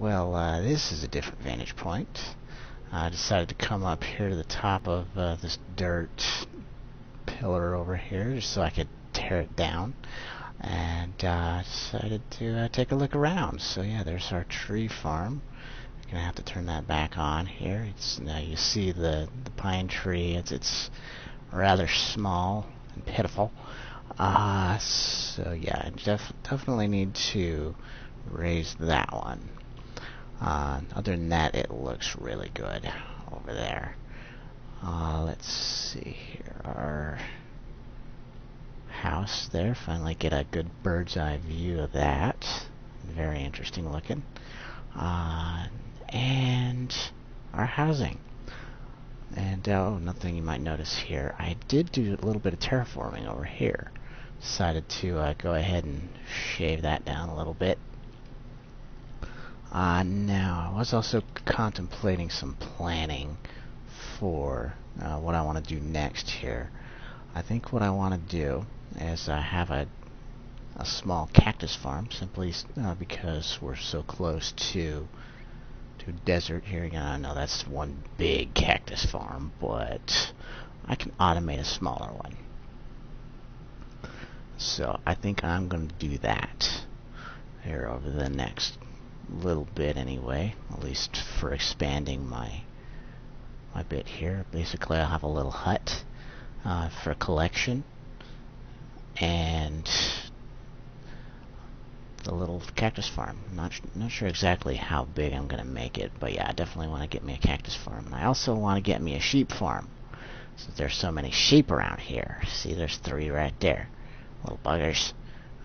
Well, this is a different vantage point. I decided to come up here to the top of this dirt pillar over here just so I could tear it down, and decided to take a look around. So yeah, there's our tree farm. I'm gonna have to turn that back on here. It's now you see the pine tree. It's rather small and pitiful. So yeah, I definitely need to raise that one. Other than that, it looks really good over there. Let's see here. Our house there. Finally get a good bird's eye view of that. Very interesting looking. And our housing. And another thing you might notice here, I did do a little bit of terraforming over here. Decided to go ahead and shave that down a little bit. Now, I was also contemplating some planning for what I want to do next here. I think what I want to do is have a small cactus farm, simply because we're so close to desert here. I know that's one big cactus farm, but I can automate a smaller one. So I think I'm going to do that here over the next little bit anyway, at least for expanding my bit here. Basically, I'll have a little hut for collection, and the little cactus farm. Not sure exactly how big I'm gonna make it, but yeah, I definitely want to get me a cactus farm, and I also want to get me a sheep farm, since there's so many sheep around here. See, there's 3 right there, little buggers.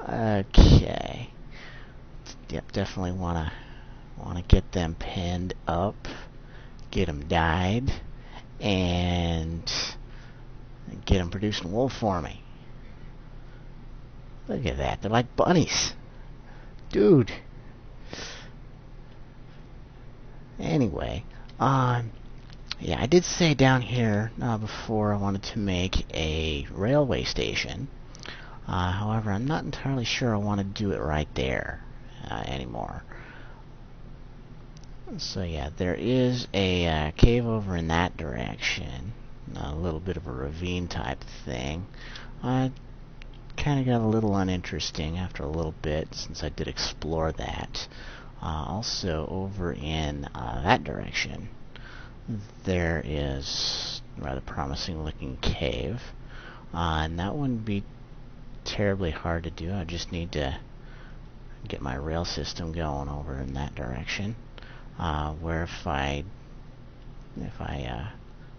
Okay. Yep, definitely wanna get them penned up, get them dyed, and get them producing wool for me. Look at that, they're like bunnies. Dude. Anyway, yeah, I did say down here before I wanted to make a railway station. However, I'm not entirely sure I want to do it right there anymore. So yeah, there is a cave over in that direction. A little bit of a ravine type thing. Kind of got a little uninteresting after a little bit, since I did explore that. Also, over in that direction, there is a rather promising looking cave. And that wouldn't be terribly hard to do. I just need to get my rail system going over in that direction. Where if I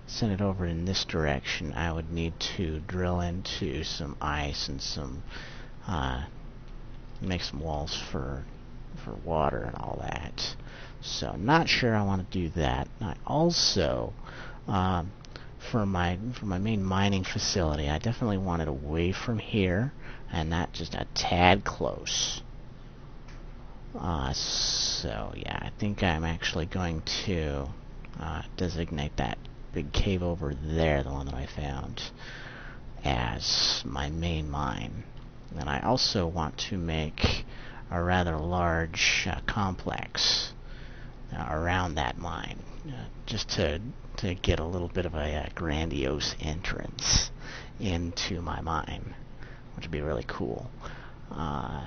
send it over in this direction, I would need to drill into some ice and some make some walls for water and all that. So not sure I want to do that. I also for my main mining facility, I definitely want it away from here and not just a tad close. So yeah, I think I'm actually going to designate that big cave over there, the one that I found, as my main mine. And I also want to make a rather large complex around that mine, just to get a little bit of a grandiose entrance into my mine, which would be really cool.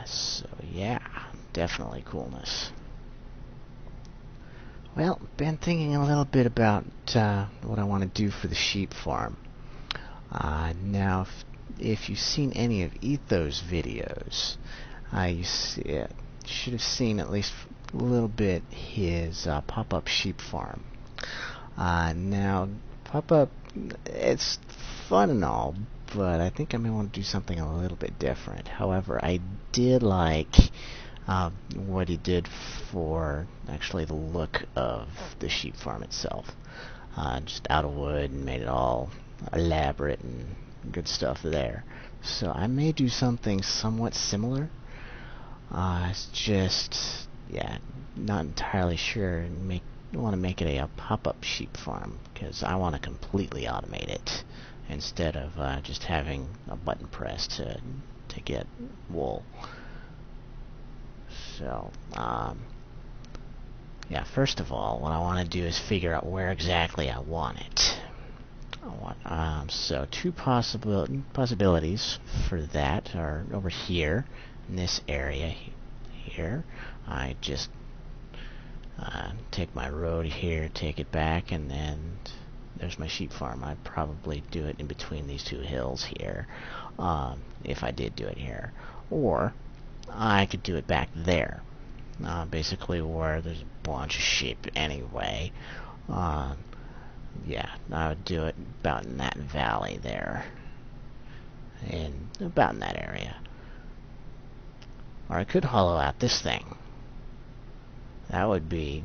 So yeah, definitely coolness. Well, been thinking a little bit about what I want to do for the sheep farm. Now, if you've seen any of Etho's videos, you should have seen at least a little bit his pop-up sheep farm. Now, pop-up, it's fun and all, but I think I may want to do something a little bit different. However, I did like what he did for actually the look of the sheep farm itself. Just out of wood and made it all elaborate and good stuff there. So I may do something somewhat similar. It's just, yeah, not entirely sure. Want to make it a pop-up sheep farm, because I want to completely automate it instead of just having a button press to get wool. So Yeah, first of all, what I want to do is figure out where exactly I want it. So two possibilities for that are over here in this area here. I just take my road here, take it back, and then there's my sheep farm. I'd probably do it in between these two hills here, if I did do it here. Or I could do it back there, basically where there's a bunch of sheep anyway. Yeah, I would do it about in that valley there, and about in that area. Or I could hollow out this thing. That would be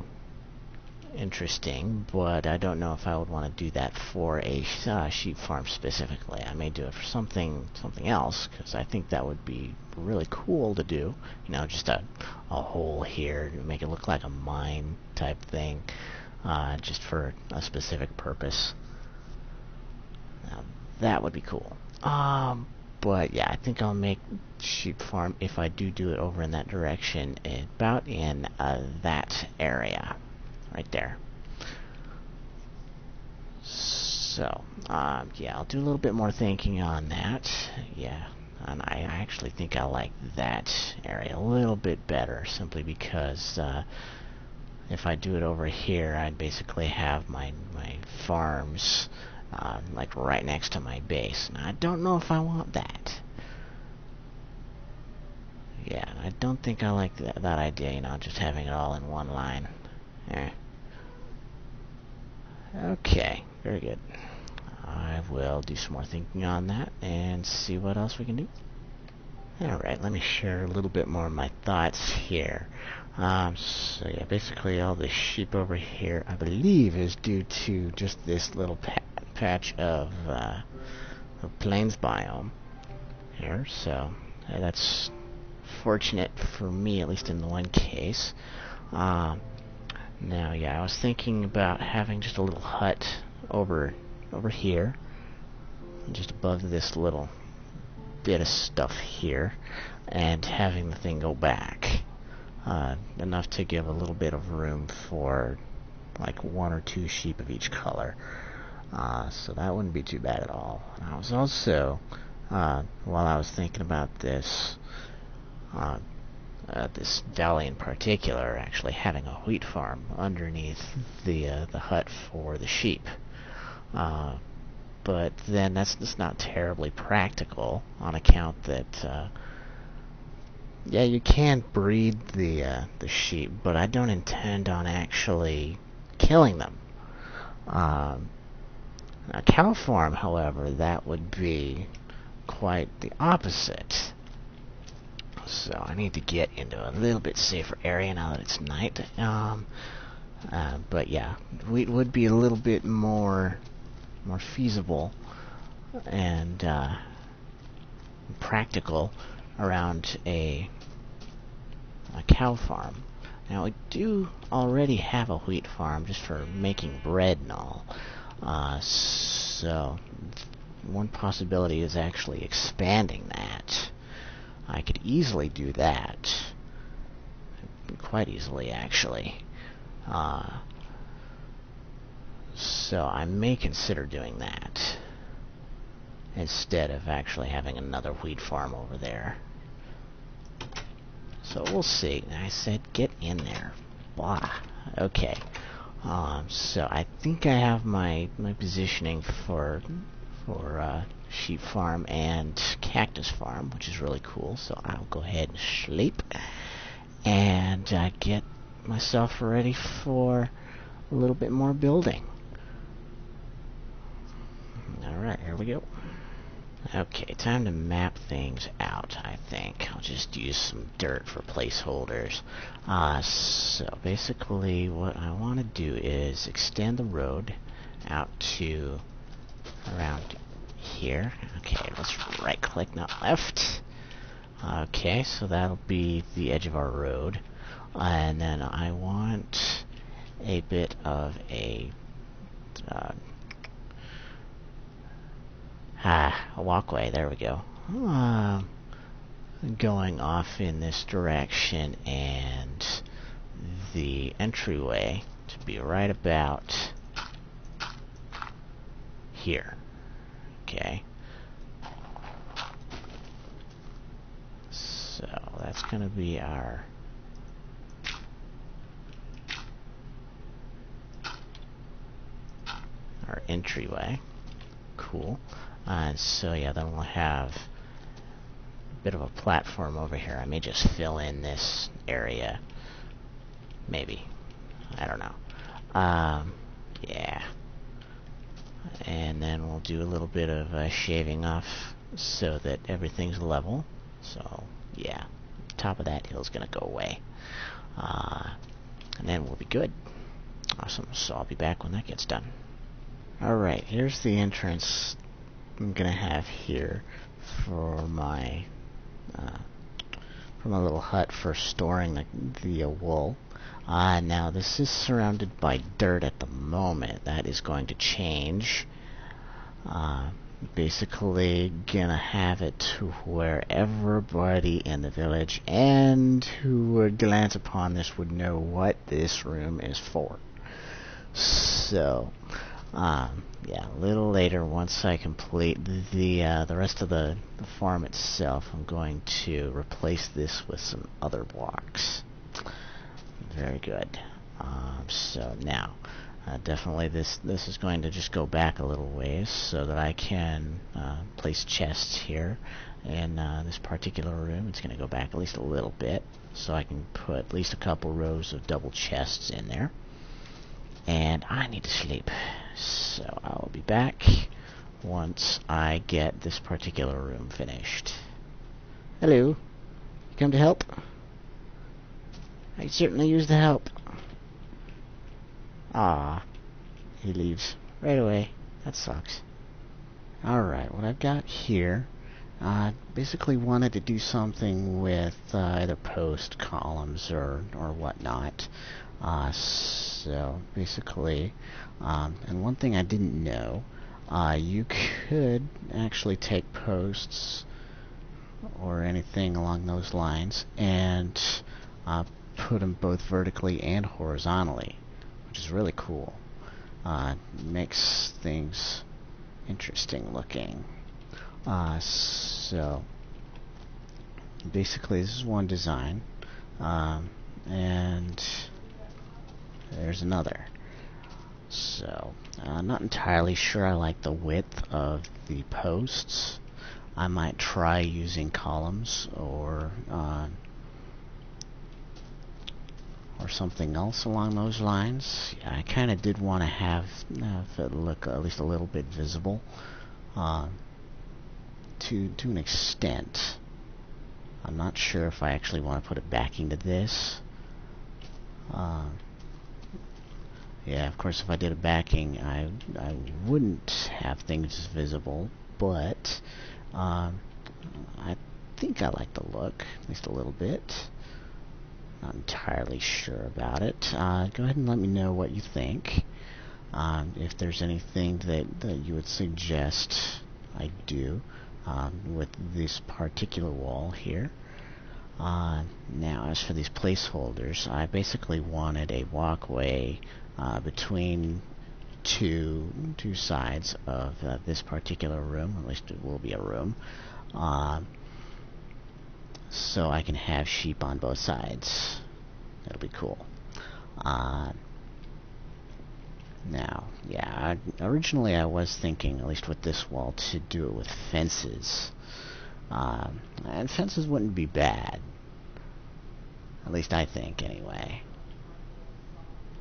interesting, but I don't know if I would want to do that for a sheep farm specifically. I may do it for something else, because I think that would be really cool to do. You know, just a hole here to make it look like a mine type thing, just for a specific purpose. Now, that would be cool. But yeah, I think I'll make sheep farm, if I do it over in that direction, about in that area right there. So yeah, I'll do a little bit more thinking on that. Yeah, and I actually think I like that area a little bit better, simply because if I do it over here, I'd basically have my farms like right next to my base. Now, I don't know if I want that. Yeah, I don't think I like that idea, you know, just having it all in one line. Okay, very good. I will do some more thinking on that and see what else we can do. Alright, let me share a little bit more of my thoughts here. So yeah, basically all the sheep over here, I believe, is due to just this little patch of plains biome here. So that's fortunate for me, at least in the one case. Now, yeah, I was thinking about having just a little hut over here, just above this little bit of stuff here, and having the thing go back, enough to give a little bit of room for like 1 or 2 sheep of each color. So that wouldn't be too bad at all. And I was also, while I was thinking about this, this valley in particular, actually having a wheat farm underneath the hut for the sheep. But then that's just not terribly practical, on account that yeah, you can breed the sheep, but I don't intend on actually killing them. A cow farm, however, that would be quite the opposite. So I need to get into a little bit safer area now that it's night. But yeah, wheat would be a little bit more feasible and practical around a cow farm. Now, I do already have a wheat farm just for making bread and all. So one possibility is actually expanding that. I could easily do that. Quite easily, actually. So I may consider doing that instead of actually having another wheat farm over there. So we'll see. I said get in there. Blah. Okay. So I think I have my positioning for sheep farm and cactus farm, which is really cool. So I'll go ahead and sleep and get myself ready for a little bit more building. Alright, here we go. Okay, time to map things out, I think. I'll just use some dirt for placeholders. So basically what I want to do is extend the road out to around here. Okay, let's right click, not left. Okay, so that'll be the edge of our road. And then I want a bit of a walkway, there we go. Going off in this direction and the entryway to be right about here. Okay. So that's going to be our entryway. Cool. So yeah, then we'll have a bit of a platform over here. I may just fill in this area. Maybe. I don't know. Yeah. And then we'll do a little bit of shaving off so that everything's level. So yeah, top of that hill's gonna go away. And then we'll be good. Awesome. So I'll be back when that gets done. Alright, here's the entrance I'm gonna have here for my little hut for storing the wool. Now this is surrounded by dirt at the moment. That is going to change. Basically gonna have it to where everybody in the village and who would glance upon this would know what this room is for. So yeah, a little later, once I complete the rest of the farm itself, I'm going to replace this with some other blocks. Very good. So now, definitely this is going to just go back a little ways so that I can place chests here in this particular room. It's going to go back at least a little bit, so I can put at least a couple rows of double chests in there. And I need to sleep, so I'll be back once I get this particular room finished. Hello. You come to help? I certainly use the help. Ah, he leaves right away. That sucks. Alright, what I've got here, basically wanted to do something with either post columns or whatnot. So basically, and one thing I didn't know, you could actually take posts or anything along those lines and put them both vertically and horizontally, which is really cool. Makes things interesting looking. So basically this is one design, and there's another. So not entirely sure I like the width of the posts. I might try using columns or something else along those lines. I kind of did want to have it look at least a little bit visible, to an extent. I'm not sure if I actually want to put it backing to this. Yeah, of course, if I did a backing, I wouldn't have things visible, but I think I like the look, at least a little bit. Not entirely sure about it. Go ahead and let me know what you think. If there's anything that you would suggest I do with this particular wall here. Now, as for these placeholders, I basically wanted a walkway between two sides of this particular room. At least it will be a room. So I can have sheep on both sides. That'll be cool. Now, yeah, originally I was thinking, at least with this wall, to do it with fences. And fences wouldn't be bad. At least I think, anyway.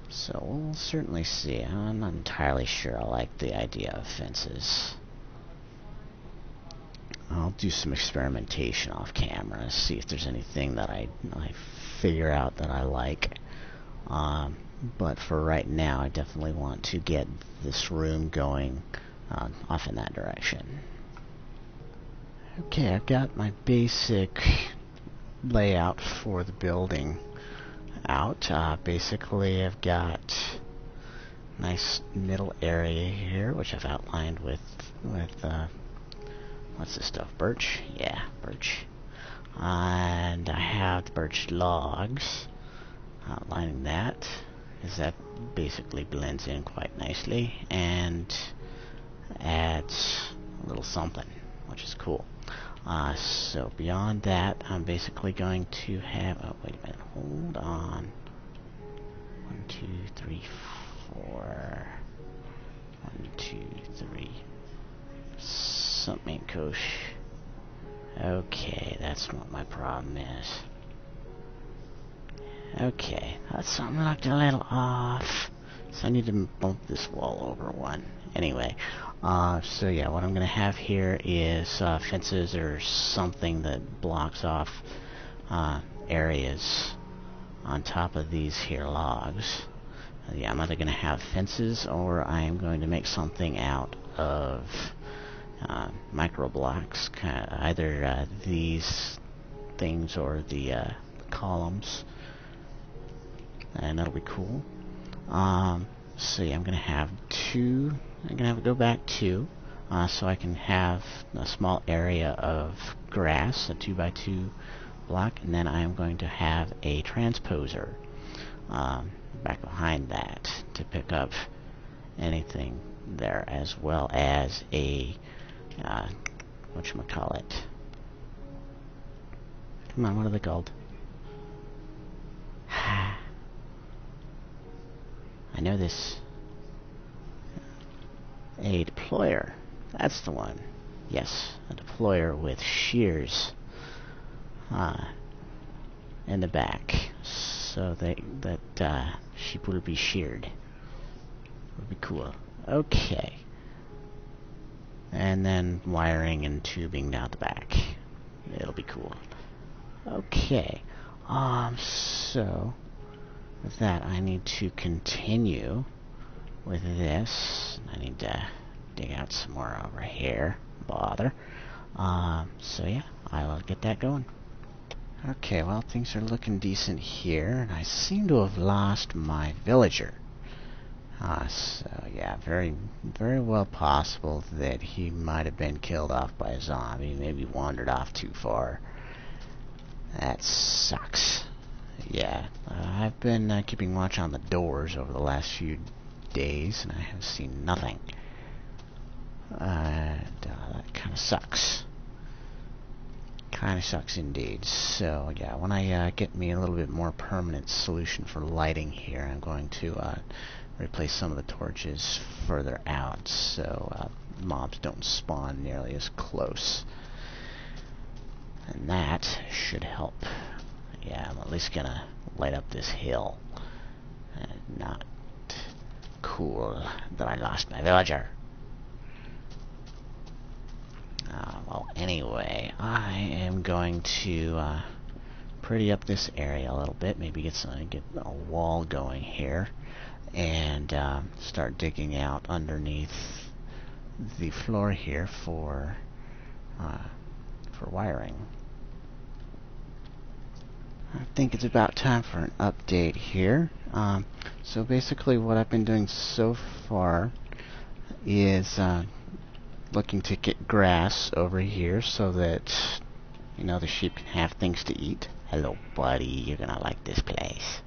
So we'll certainly see. I'm not entirely sure I like the idea of fences. I'll do some experimentation off camera, see if there's anything that I figure out that I like. But for right now, I definitely want to get this room going off in that direction. Okay, I've got my basic layout for the building out. Basically, I've got a nice middle area here, which I've outlined with what's this stuff? Birch? Yeah, birch. And I have the birch logs. Lining that, as that basically blends in quite nicely and adds a little something, which is cool. So beyond that, I'm basically going to have, oh wait a minute, hold on. 1, 2, 3, 4. 1, 2, 3. Something kosher. Okay, that's what my problem is. Okay, that something looked a little off. So I need to bump this wall over one. Anyway, so yeah, what I'm gonna have here is fences or something that blocks off areas on top of these here logs. Yeah, I'm either gonna have fences or I am going to make something out of micro blocks, either these things or the columns, and that'll be cool. So yeah, I'm gonna have two. I'm gonna have to go back two, so I can have a small area of grass, a 2x2 block, and then I am going to have a transposer back behind that to pick up anything there, as well as a whatchamacallit. Come on, what are they called? I know this. A deployer. That's the one. Yes, a deployer with shears in the back, so that sheep will be sheared. Would be cool. Okay. And then wiring and tubing down the back. It'll be cool. Okay. So with that, I need to continue with this. I need to dig out some more over here. Bother. So yeah, I will get that going. Okay, well, things are looking decent here, and I seem to have lost my villager. So yeah, very, very well possible that he might have been killed off by a zombie, maybe wandered off too far. That sucks. Yeah, I've been keeping watch on the doors over the last few days, and I have seen nothing. That kind of sucks. Kind of sucks indeed. So yeah, when I get me a little bit more permanent solution for lighting here, I'm going to replace some of the torches further out so mobs don't spawn nearly as close. And that should help. Yeah, I'm at least gonna light up this hill. Not cool that I lost my villager. Well, anyway, I am going to pretty up this area a little bit. Maybe get a wall going here, and start digging out underneath the floor here for wiring. I think it's about time for an update here. So basically what I've been doing so far is looking to get grass over here so that, you know, the sheep can have things to eat. Hello, buddy. You're gonna like this place.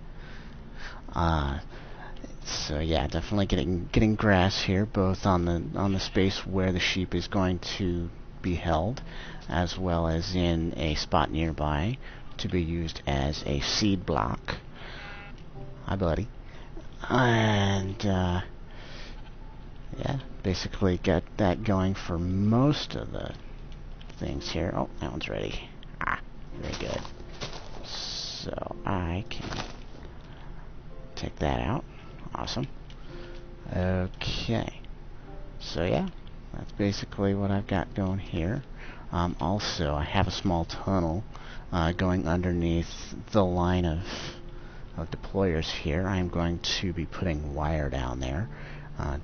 So yeah, definitely getting grass here, both on the space where the sheep is going to be held, as well as in a spot nearby to be used as a seed block. Hi, buddy. And yeah, basically got that going for most of the things here. Oh, that one's ready. Very good. So I can take that out. Awesome. Okay. So yeah, that's basically what I've got going here. Also, I have a small tunnel going underneath the line of deployers here. I'm going to be putting wire down there,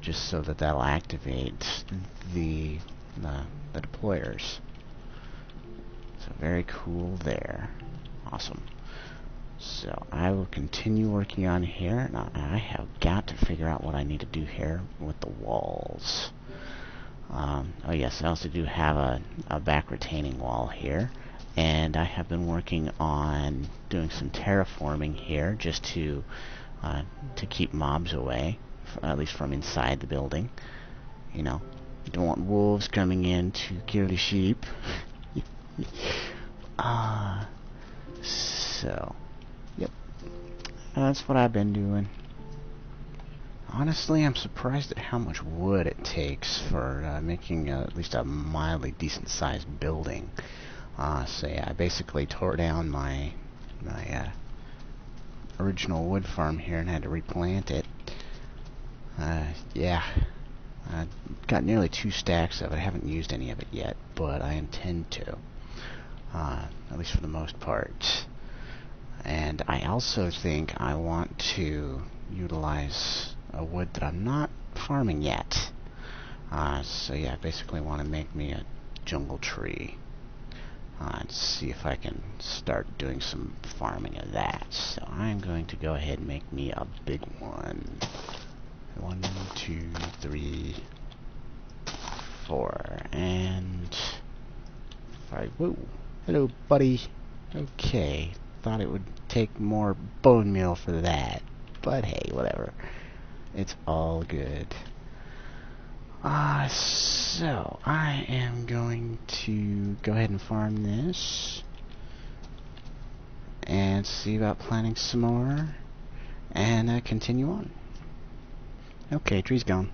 just so that'll activate the deployers. So very cool there. Awesome. So I will continue working on here. Now I have got to figure out what I need to do here with the walls. Oh yes, I also do have a back retaining wall here and I have been working on doing some terraforming here just to keep mobs away, at least from inside the building. You know, you don't want wolves coming in to kill the sheep. So, yep, that's what I've been doing. Honestly, I'm surprised at how much wood it takes for making at least a mildly decent-sized building. So yeah, I basically tore down my original wood farm here and had to replant it. Yeah, I got nearly 2 stacks of it. I haven't used any of it yet, but I intend to, at least for the most part. And I also think I want to utilize a wood that I'm not farming yet. So yeah, I basically want to make me a jungle tree. And see if I can start doing some farming of that. So I'm going to go ahead and make me a big one. 1, 2, 3, 4, and 5. Whoa, hello, buddy. Okay, thought it would take more bone meal for that, but hey, whatever. It's all good. So I am going to go ahead and farm this and see about planting some more and continue on. Okay, tree's gone.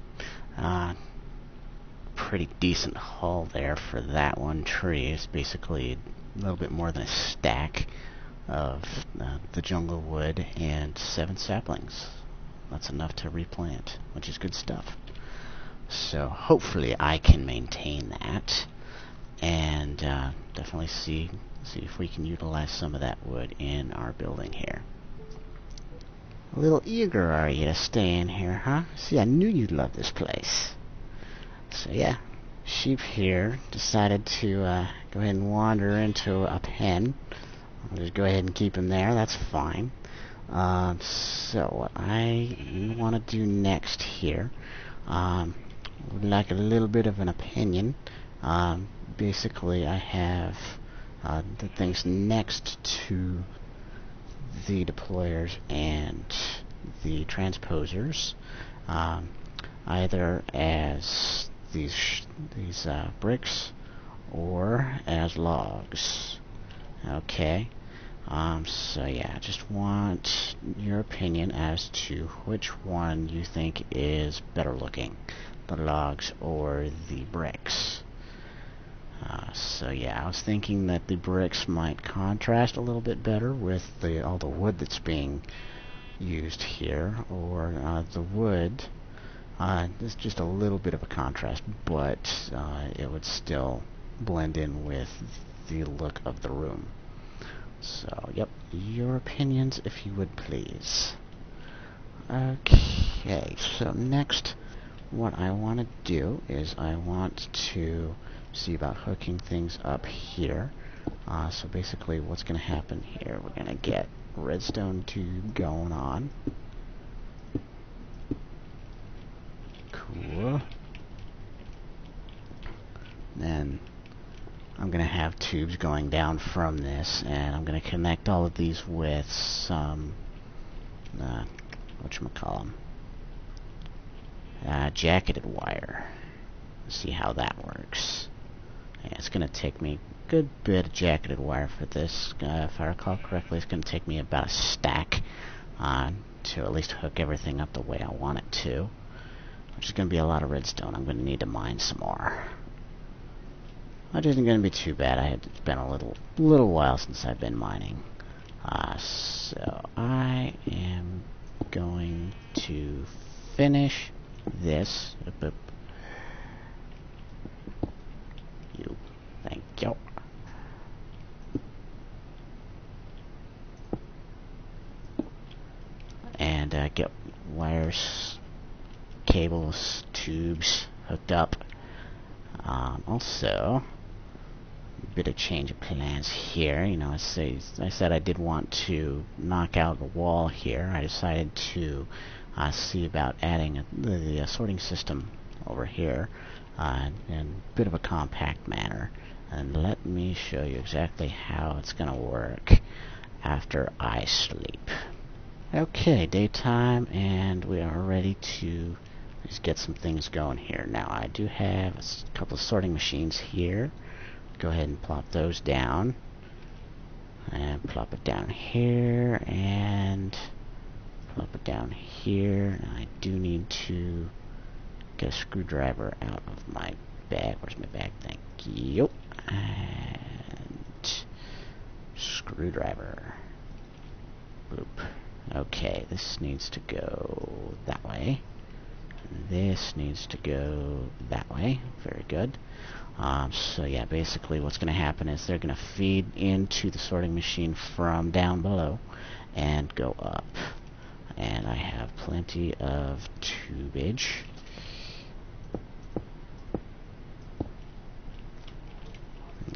Pretty decent haul there for that one tree. It's basically a little bit more than a stack of the jungle wood and 7 saplings. That's enough to replant, which is good stuff. So hopefully I can maintain that and definitely see if we can utilize some of that wood in our building here. A little eager are you to stay in here, huh? See, I knew you'd love this place. So yeah, sheep here decided to go ahead and wander into a pen. I'll just go ahead and keep him there, that's fine. So what I want to do next here, would like a little bit of an opinion. Basically, I have the things next to the deployers and the transposers, either as these bricks or as logs. Okay. So yeah, I just want your opinion as to which one you think is better looking, the logs or the bricks. So yeah, I was thinking that the bricks might contrast a little bit better with all the wood that's being used here, or the wood. There's just a little bit of a contrast, but it would still blend in with the look of the room. So, yep, your opinions, if you would please. Okay, so next, what I want to do is I want to see about hooking things up here. So basically, what's going to happen here, we're going to get redstone tube going on. Cool. Then I'm going to have tubes going down from this, and I'm going to connect all of these with some, whatchamacallem, jacketed wire. Let's see how that works. Yeah, it's going to take me a good bit of jacketed wire for this. If I recall correctly, it's going to take me about a stack to at least hook everything up the way I want it to, which is going to be a lot of redstone. I'm going to need to mine some more. Which isn't going to be too bad. It's been a little while since I've been mining. So I am going to finish this. Thank you. And get wires, cables, tubes hooked up. Also, a bit of change of plans here. You know, I said I did want to knock out the wall here. I decided to see about adding the sorting system over here in a bit of a compact manner. And let me show you exactly how it's going to work after I sleep. Okay, daytime, and we are ready to just get some things going here. Now, I do have a couple of sorting machines here. Go ahead and plop those down. And plop it down here, and plop it down here. Now, I do need to get a screwdriver out of my bag. Where's my bag? Thank you. And screwdriver. Boop. Okay, this needs to go that way. This needs to go that way. Very good. So yeah, basically what's going to happen is they're going to feed into the sorting machine from down below and go up. And I have plenty of tubage.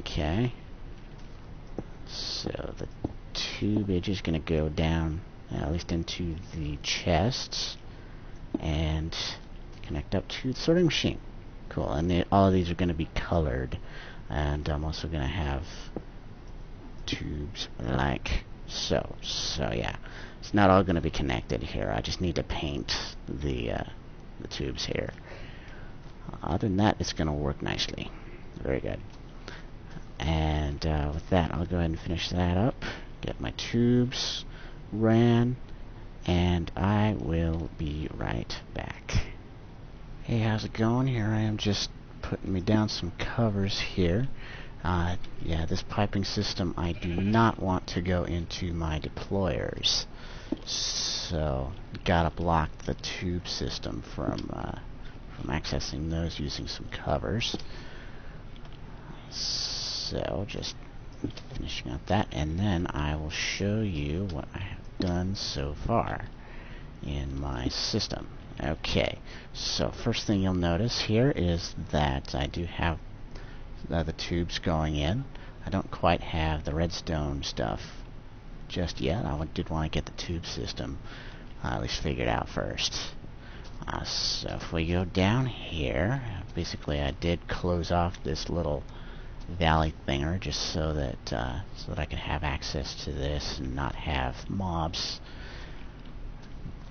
Okay. So the tubage is going to go down, at least into the chests, and connect up to the sorting machine. Cool, and all of these are going to be colored, and I'm also going to have tubes like so. So yeah, it's not all going to be connected here. I just need to paint the tubes here. Other than that, it's going to work nicely. Very good. And with that, I'll go ahead and finish that up. Get my tubes ran, and I will be right back. Hey, how's it going? Here I am just putting me down some covers here. Yeah, this piping system, I do not want to go into my deployers. So, gotta block the tube system from accessing those using some covers. So, just finishing up that, and then I will show you what I have done so far in my system. Okay, so first thing you'll notice here is that I do have the tubes going in. I don't quite have the redstone stuff just yet. I did want to get the tube system at least figured out first. So if we go down here, basically I did close off this little valley thinger just so that I could have access to this and not have mobs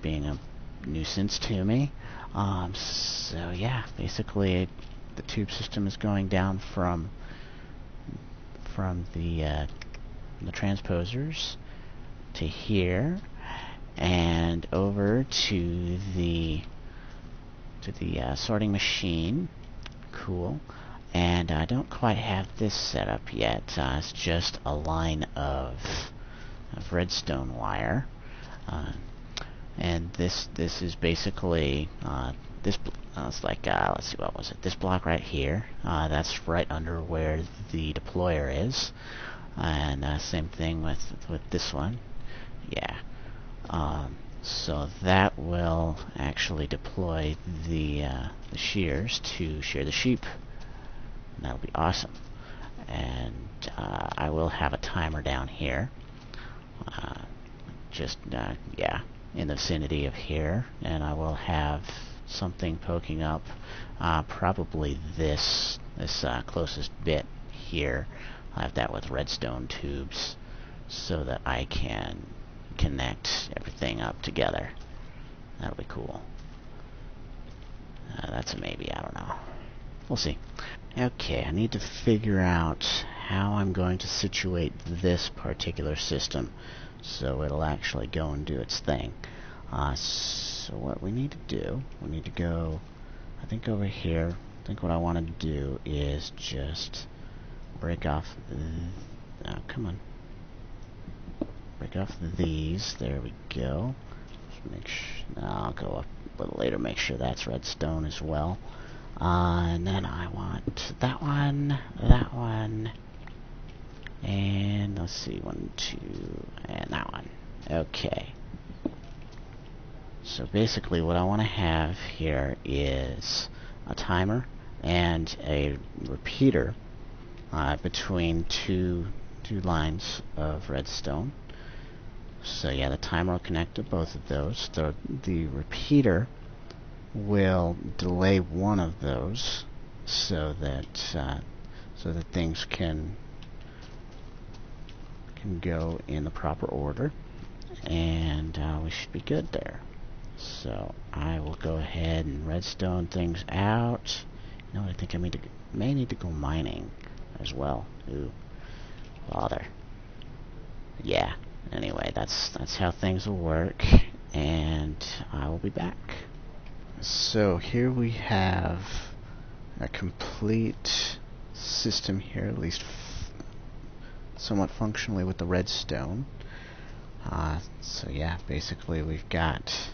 being a nuisance to me. So yeah, basically the tube system is going down from the transposers to here and over to the sorting machine. Cool. And I don't quite have this set up yet. It's just a line of redstone wire. And this is basically it's like let's see, what was it? This block right here. That's right under where the deployer is, and same thing with this one. Yeah. So that will actually deploy the shears to shear the sheep. And that'll be awesome. And I will have a timer down here. Yeah, in the vicinity of here, and I will have something poking up, probably this closest bit here. I'll have that with redstone tubes so that I can connect everything up together. That'll be cool. That's a maybe, I don't know. We'll see. Okay, I need to figure out how I'm going to situate this particular system so it'll actually go and do its thing. So what we need to do, we need to go, I think over here, I think what I want to do is just break off, come on, break off these, there we go. Just make sure, I'll go up a little later, make sure that's redstone as well. And then I want that one, and let's see, 1, 2, and that one. Okay. So basically what I want to have here is a timer and a repeater between two lines of redstone. So yeah, the timer will connect to both of those. The repeater will delay one of those so that so that things can go in the proper order, and we should be good there. So I will go ahead and redstone things out. You know what, I think I may need to go mining as well. Ooh, bother. Yeah, anyway, that's how things will work, and I will be back. So here we have a complete system here, at least somewhat functionally, with the redstone. So yeah, basically we've got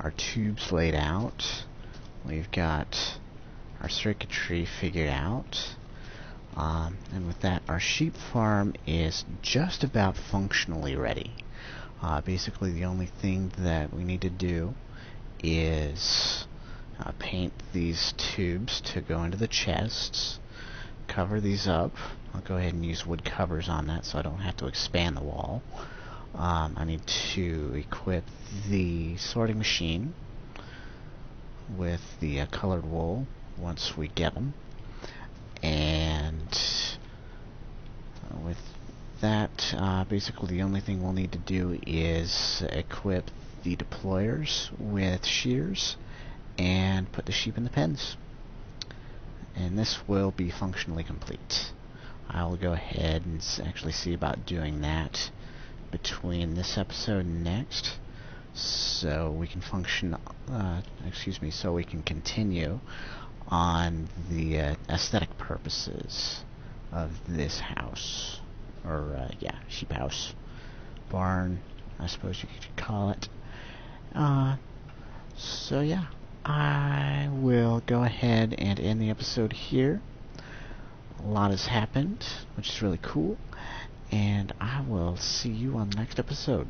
our tubes laid out, we've got our circuitry figured out, and with that our sheep farm is just about functionally ready. Basically the only thing that we need to do is paint these tubes to go into the chests, cover these up. I'll go ahead and use wood covers on that so I don't have to expand the wall. I need to equip the sorting machine with the colored wool once we get them, and with that, basically the only thing we'll need to do is equip the deployers with shears and put the sheep in the pens, and this will be functionally complete. I'll go ahead and actually see about doing that between this episode and next, so we can so we can continue on the aesthetic purposes of this house, or sheep house, barn, I suppose you could call it. So yeah, I will go ahead and end the episode here. A lot has happened, which is really cool, and I will see you on the next episode.